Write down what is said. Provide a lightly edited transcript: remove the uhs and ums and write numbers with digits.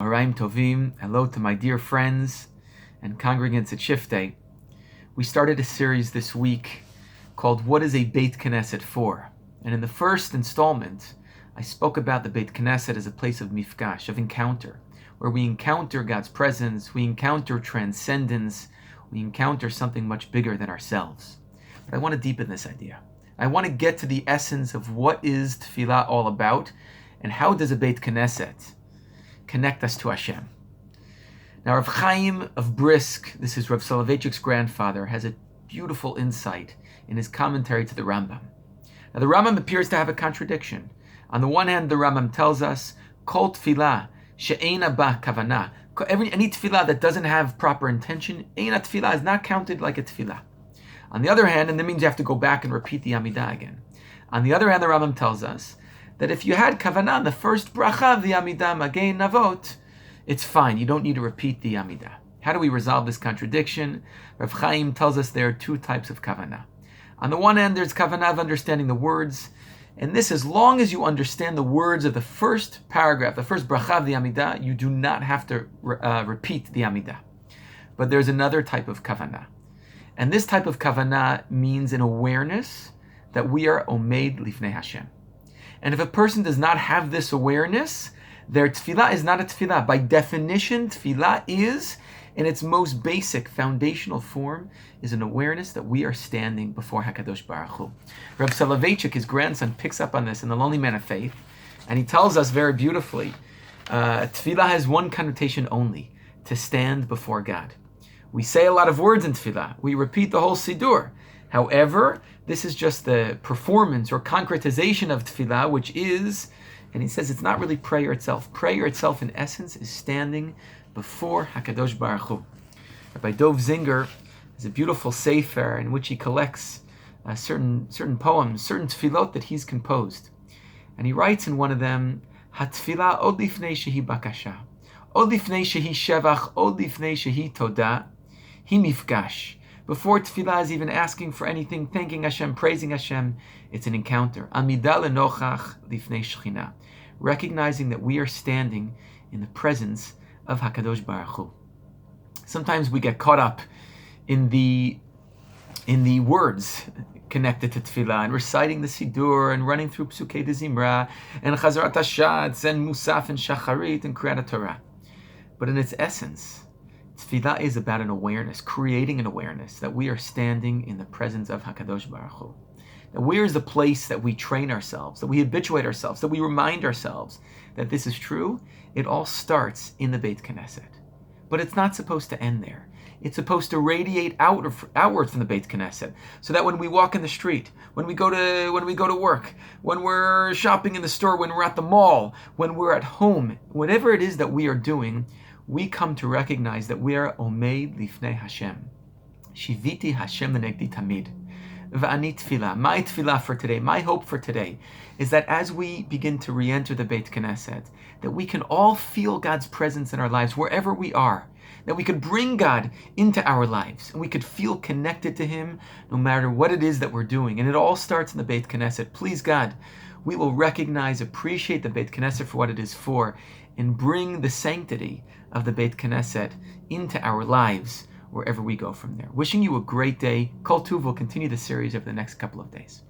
Araim Tovim, hello to my dear friends and congregants at Shiftei. We started a series this week called What is a Beit Knesset for? And in the first installment, I spoke about the Beit Knesset as a place of mifgash, of encounter, where we encounter God's presence, we encounter transcendence, we encounter something much bigger than ourselves. But I want to deepen this idea. I want to get to the essence of what is tefillah all about, and how does a Beit Knesset connect us to Hashem. Now, Rav Chaim of Brisk, this is Rav Soloveitchik's grandfather, has a beautiful insight in his commentary to the Rambam. Now, the Rambam appears to have a contradiction. On the one hand, the Rambam tells us, Kol tefillah she'eina ba kavanah. Any tefillah that doesn't have proper intention, eina tefillah, is not counted like a tefillah. On the other hand, and that means you have to go back and repeat the Amidah again. On the other hand, the Rambam tells us that if you had kavanah in the first bracha of the Amidah, Magei Navot, it's fine. You don't need to repeat the Amidah. How do we resolve this contradiction? Rav Chaim tells us there are two types of kavanah. On the one hand, there's kavanah of understanding the words, and this, as long as you understand the words of the first paragraph, the first bracha of the Amidah, you do not have to repeat the Amidah. But there's another type of kavanah. And this type of kavanah means an awareness that we are omeid lifnei Hashem. And if a person does not have this awareness, their tefillah is not a tefillah. By definition, tefillah is, in its most basic foundational form, is an awareness that we are standing before HaKadosh Baruch Hu. Rav Soloveitchik, his grandson, picks up on this in The Lonely Man of Faith, and he tells us very beautifully, tefillah has one connotation only, to stand before God. We say a lot of words in tefillah. We repeat the whole Siddur. However, this is just the performance or concretization of tefillah, which is, and he says it's not really prayer itself. Prayer itself, in essence, is standing before HaKadosh Baruch Hu. Rabbi Dov Zinger has a beautiful sefer in which he collects certain poems, certain tefillot that he's composed. And he writes in one of them, HaTefillah od lifnei shehi bakasha, od lifnei shehi shevach, od lifnei shehi todah, hi mifgash. Before tefillah is even asking for anything, thanking Hashem, praising Hashem, it's an encounter. Amidah lenochach lifnei Shechina, recognizing that we are standing in the presence of HaKadosh Baruch Hu. Sometimes we get caught up in the words connected to tefillah, and reciting the Siddur, and running through Psukei de Zimra, and Chazarat HaShatz, and Musaf, and Shacharit, and Kriyat Torah. But in its essence, tefillah is about an awareness, creating an awareness that we are standing in the presence of HaKadosh Baruch Hu. That where is the place that we train ourselves, that we habituate ourselves, that we remind ourselves that this is true? It all starts in the Beit Knesset. But it's not supposed to end there. It's supposed to radiate outward from the Beit Knesset, so that when we walk in the street, when we go to work, when we're shopping in the store, when we're at the mall, when we're at home, whatever it is that we are doing, we come to recognize that we are omeid lifnei Hashem. Shiviti Hashem lenegdi tamid. V'ani tefillah. My tefillah for today, my hope for today, is that as we begin to re-enter the Beit Knesset, that we can all feel God's presence in our lives wherever we are. That we could bring God into our lives, and we could feel connected to Him no matter what it is that we're doing. And it all starts in the Beit Knesset. Please God, we will recognize, appreciate the Beit Knesset for what it is for, and bring the sanctity of the Beit Knesset into our lives wherever we go from there. Wishing you a great day. Kol Tuv will continue the series over the next couple of days.